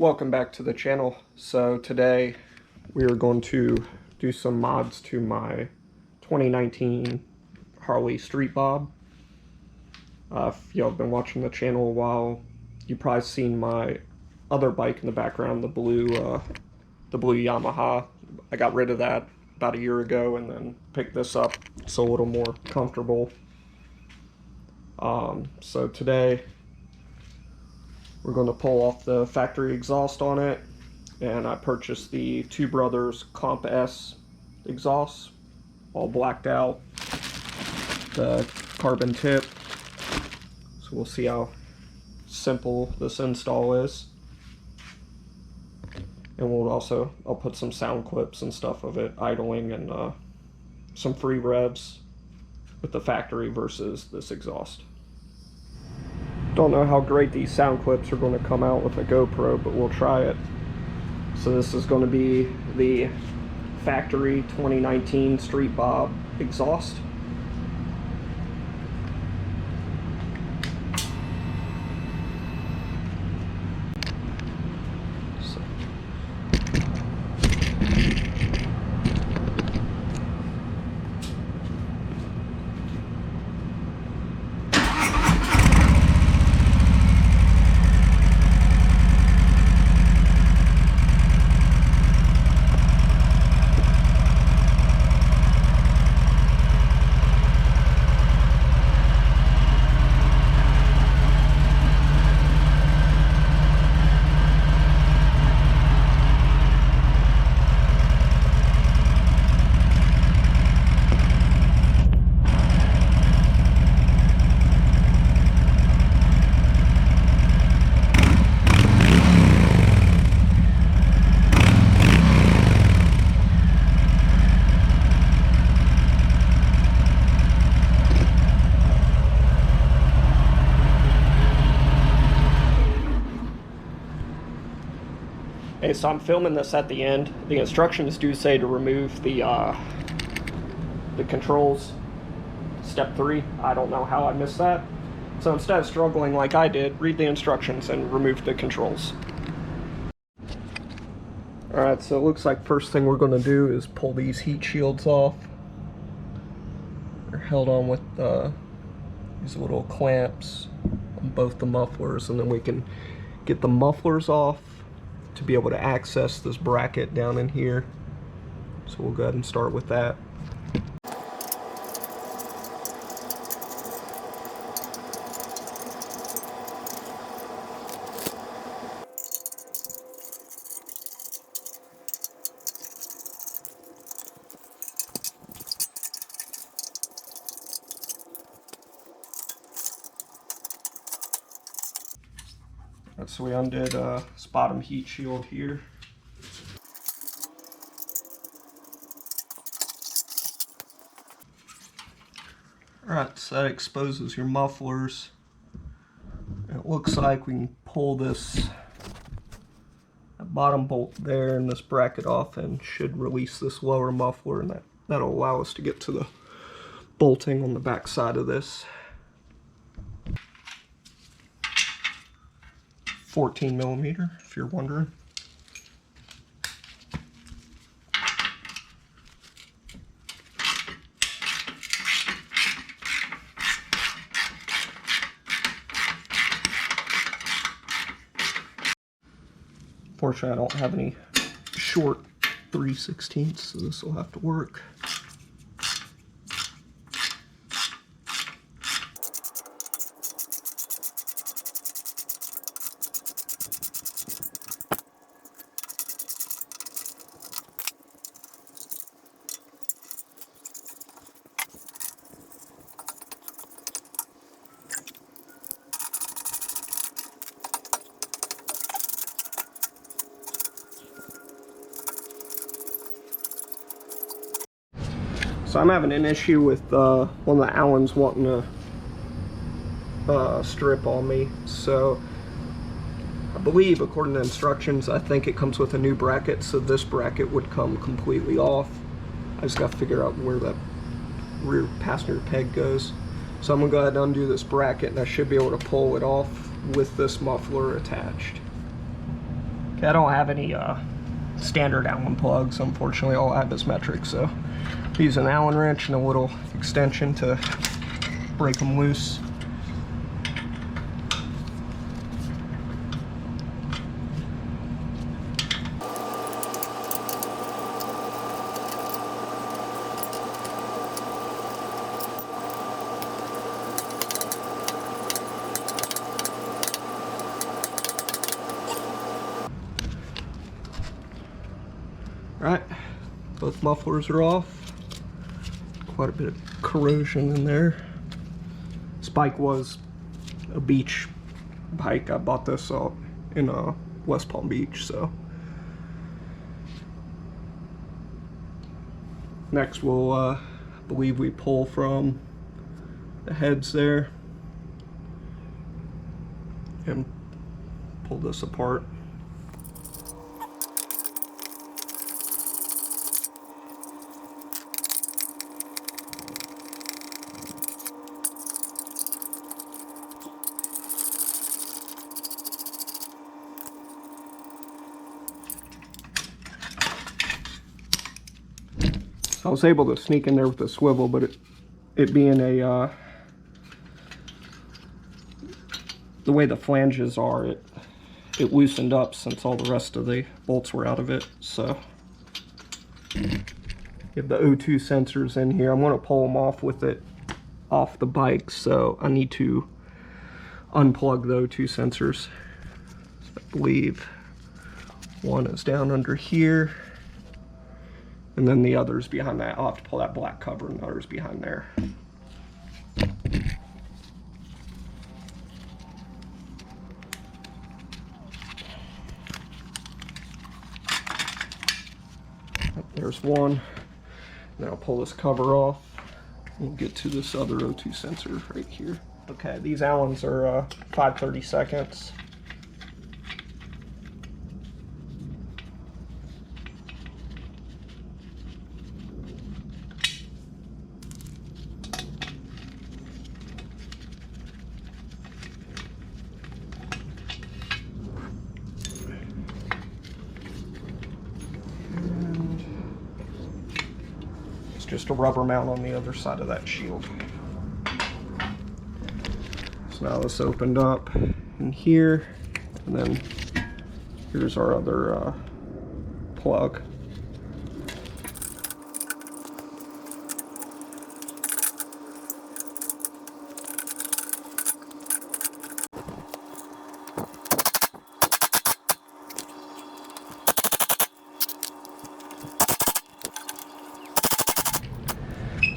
Welcome back to the channel. So today we are going to do some mods to my 2019 Harley Street Bob. If y'all have been watching the channel a while, you've probably seen my other bike in the background, the blue Yamaha. I got rid of that about a year ago and then picked this up. It's a little more comfortable. So today we're going to pull off the factory exhaust on it, and I purchased the TBR Comp-S exhaust, all blacked out, the carbon tip. So we'll see how simple this install is. And I'll put some sound clips and stuff of it idling and some free revs with the factory versus this exhaust. Don't know how great these sound clips are going to come out with a GoPro, but we'll try it. So this is going to be the factory 2019 Street Bob exhaust. Okay, so I'm filming this at the end. The instructions do say to remove the controls. Step 3. I don't know how I missed that. So instead of struggling like I did, read the instructions and remove the controls. Alright, so it looks like first thing we're going to do is pull these heat shields off. They're held on with these little clamps on both the mufflers, and then we can get the mufflers off to be able to access this bracket down in here. So we'll go ahead and start with that. So we undid this bottom heat shield here. Alright, so that exposes your mufflers. It looks like we can pull that bottom bolt there and this bracket off, and should release this lower muffler, and that'll allow us to get to the bolting on the back side of this. 14mm, if you're wondering. Fortunately, I don't have any short 3/16, so this will have to work. So I'm having an issue with one of the Allens wanting to strip on me. So I believe, according to instructions, I think it comes with a new bracket, so this bracket would come completely off. I just got to figure out where that rear passenger peg goes. So I'm going to go ahead and undo this bracket, and I should be able to pull it off with this muffler attached. Okay, I don't have any standard Allen plugs. Unfortunately, all I have is metric, so I use an Allen wrench and a little extension to break them loose. Right, both mufflers are off. Quite a bit of corrosion in there. This bike was a beach bike. I bought this out in West Palm Beach, so. Next we'll, I believe we pull from the heads there and pull this apart. So I was able to sneak in there with the swivel, but it being a the way the flanges are, it loosened up since all the rest of the bolts were out of it. So you have the O2 sensors in here. I'm going to pull them off with it off the bike, so I need to unplug the O2 sensors. So I believe one is down under here, and then the other's behind that. I'll have to pull that black cover, and the other's behind there. There's one. Now I'll pull this cover off. We'll get to this other O2 sensor right here. Okay, these Allens are 5/32. Just a rubber mount on the other side of that shield. So now this opened up in here, and then here's our other plug.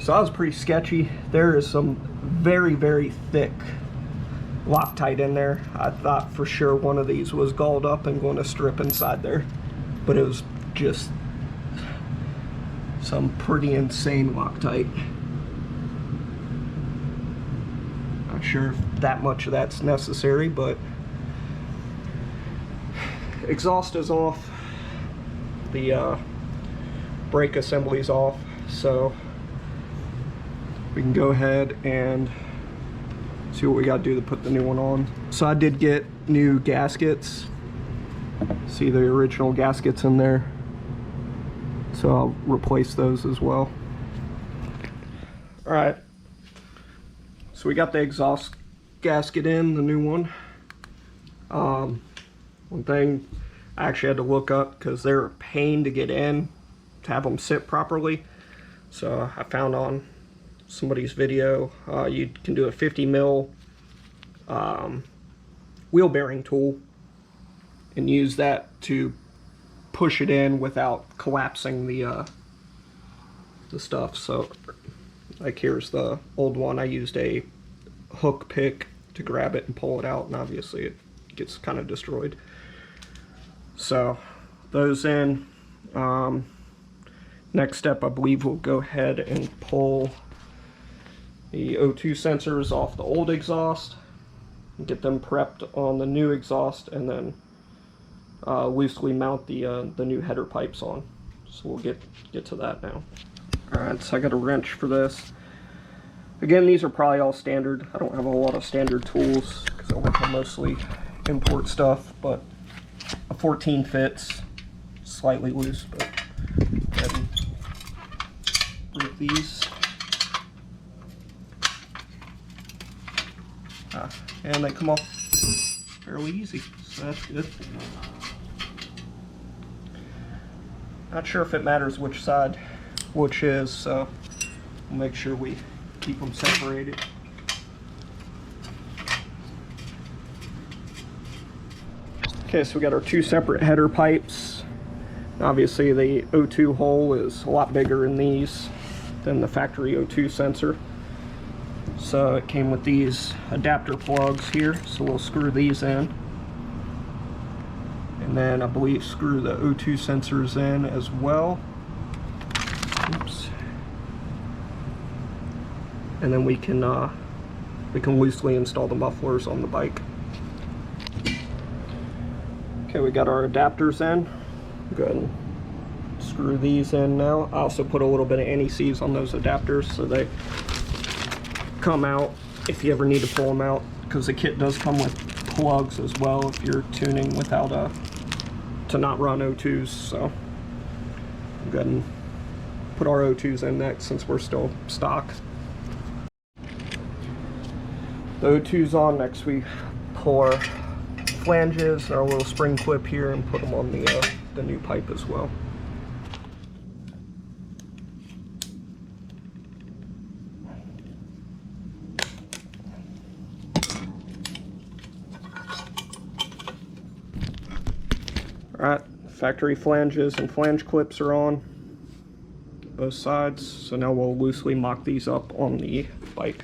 So that was pretty sketchy. There is some very, very thick Loctite in there. I thought for sure one of these was galled up and going to strip inside there, but it was just some pretty insane Loctite. Not sure if that much of that's necessary, but exhaust is off, the brake assembly's off, so we can go ahead and see what we got to do to put the new one on. So I did get new gaskets. See the original gaskets in there. So I'll replace those as well. Alright. So we got the exhaust gasket in, the new one. One thing I actually had to look up because they're a pain to get in, to have them sit properly. So I found on somebody's video, you can do a 50 mil wheel bearing tool and use that to push it in without collapsing the stuff. So like here's the old one. I used a hook pick to grab it and pull it out, and obviously it gets kind of destroyed. So those in. Next step, I believe we'll go ahead and pull the O2 sensors off the old exhaust, get them prepped on the new exhaust, and then loosely mount the new header pipes on. So we'll get to that now. Alright, so I got a wrench for this. Again, these are probably all standard. I don't have a lot of standard tools because I work on mostly import stuff, but a 14 fits, slightly loose, but go ahead and remove these. And they come off fairly easy, so that's good. Not sure if it matters which side which is, so we'll make sure we keep them separated. Okay, so we got our two separate header pipes. Obviously the O2 hole is a lot bigger in these than the factory O2 sensor. So it came with these adapter plugs here, so we'll screw these in. And then I believe screw the O2 sensors in as well. Oops. And then we can loosely install the mufflers on the bike. Okay, we got our adapters in. Go ahead and screw these in now. I also put a little bit of anti-seize on those adapters so they come out if you ever need to pull them out, because the kit does come with plugs as well if you're tuning without to not run O2s. So go ahead and put our O2s in next since we're still stock. The O2's on. Next we pull our flanges and our little spring clip here and put them on the new pipe as well. Alright, factory flanges and flange clips are on both sides, so now we'll loosely mock these up on the bike.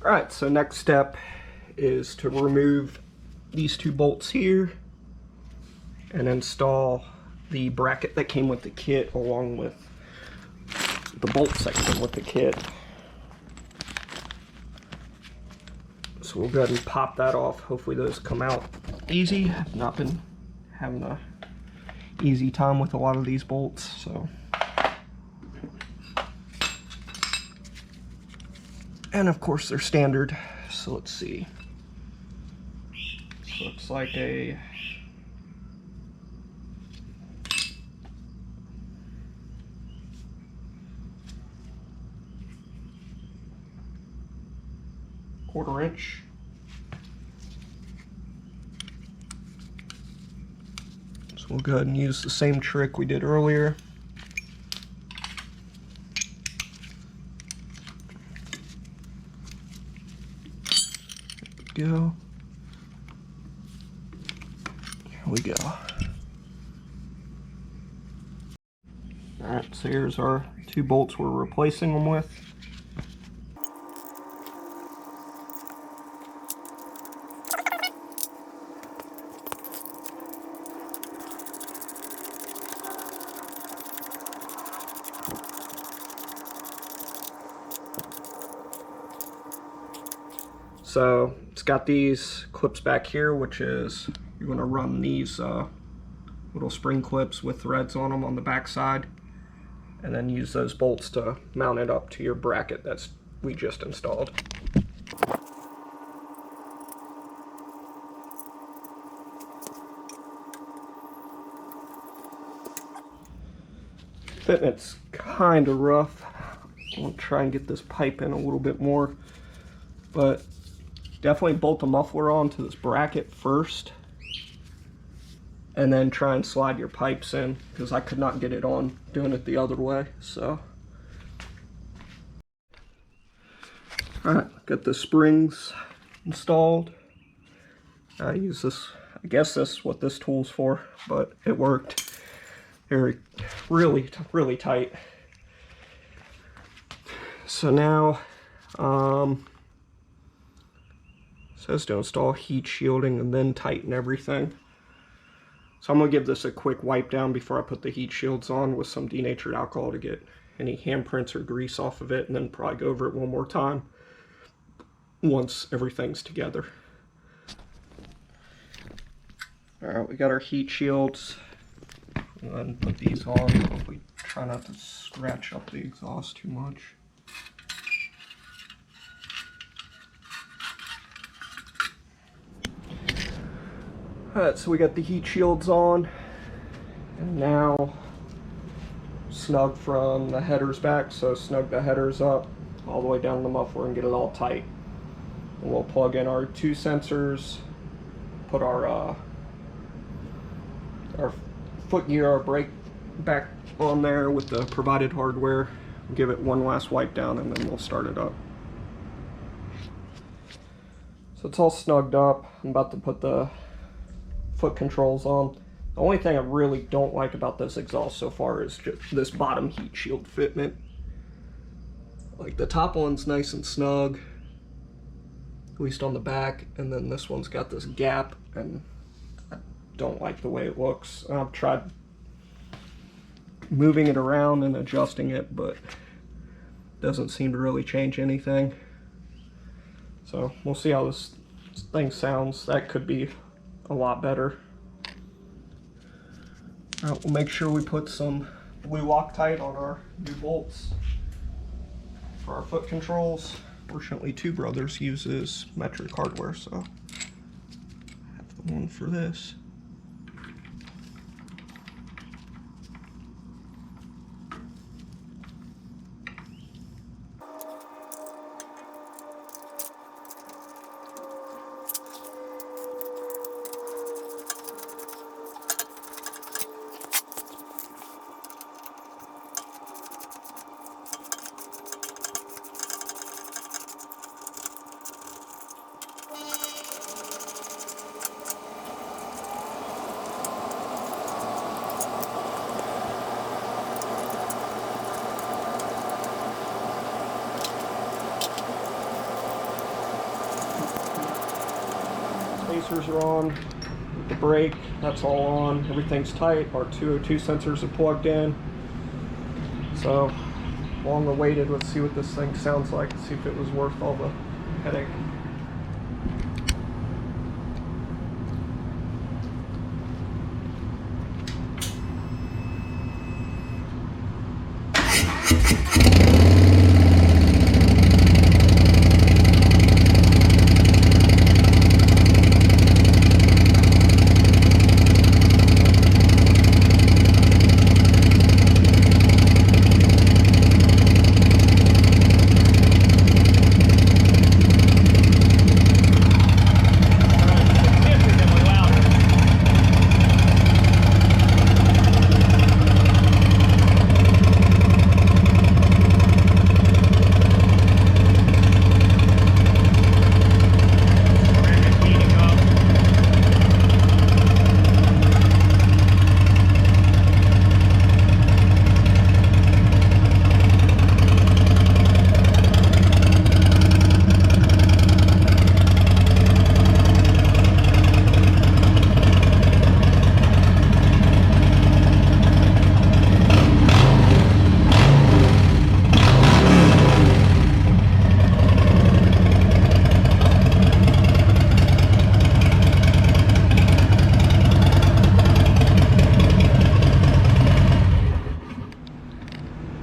Alright, so next step is to remove these two bolts here and install the bracket that came with the kit along with the bolts that came with the kit. So we'll go ahead and pop that off. Hopefully those come out easy. I've not been having a easy time with a lot of these bolts, so. And of course they're standard, so let's see. This looks like a quarter-inch. So we'll go ahead and use the same trick we did earlier. Go. Here we go. Alright, so here's our two bolts we're replacing them with. So it's got these clips back here, which is you're going to run these little spring clips with threads on them on the back side, and then use those bolts to mount it up to your bracket that's we just installed. Fitment's kind of rough. I'll try and get this pipe in a little bit more, but definitely bolt the muffler onto this bracket first, and then try and slide your pipes in, because I could not get it on doing it the other way. So, alright, got the springs installed. I use this, I guess this is what this tool's for, but it worked. They're really tight. So now, it says to install heat shielding and then tighten everything. So I'm going to give this a quick wipe down before I put the heat shields on with some denatured alcohol to get any handprints or grease off of it, and then probably go over it one more time once everything's together. Alright, we got our heat shields. And put these on. Hopefully try not to scratch up the exhaust too much. Alright, so we got the heat shields on, and now snug from the headers back, so snug the headers up all the way down the muffler and get it all tight. And we'll plug in our 2 sensors, put our foot gear, our brake back on there with the provided hardware, give it one last wipe down, and then we'll start it up. So it's all snugged up. I'm about to put the foot controls on. The only thing I really don't like about this exhaust so far is just this bottom heat shield fitment. Like, the top one's nice and snug, at least on the back, and then this one's got this gap, and I don't like the way it looks. I've tried moving it around and adjusting it, but it doesn't seem to really change anything. So we'll see how this thing sounds. That could be a lot better. Alright, we'll make sure we put some blue Loctite on our new bolts for our foot controls. Fortunately, Two Brothers uses metric hardware, so I have the one for this. Spacers are on, the brake, that's all on, everything's tight, our 202 sensors are plugged in. So, long awaited, let's see what this thing sounds like, see if it was worth all the headache.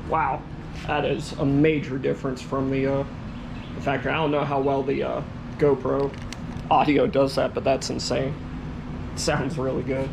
Wow, that is a major difference from the factory. I don't know how well the GoPro audio does that, but that's insane. It sounds really good.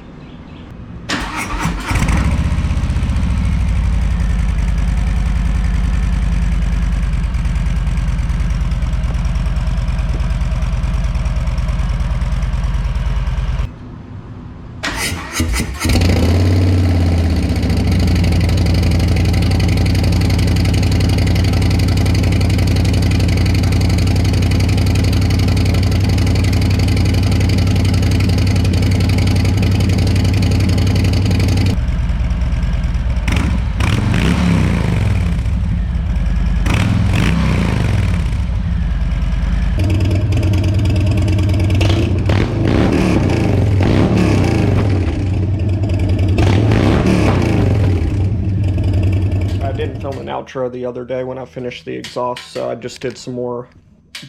outro the other day when I finished the exhaust, so I just did some more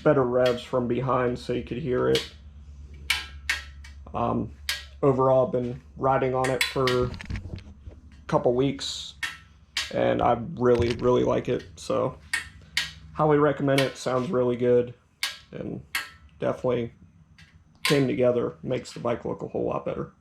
better revs from behind so you could hear it. Overall, I've been riding on it for a couple weeks, and I really, really like it. So, highly recommend it. Sounds really good, and definitely came together. Makes the bike look a whole lot better.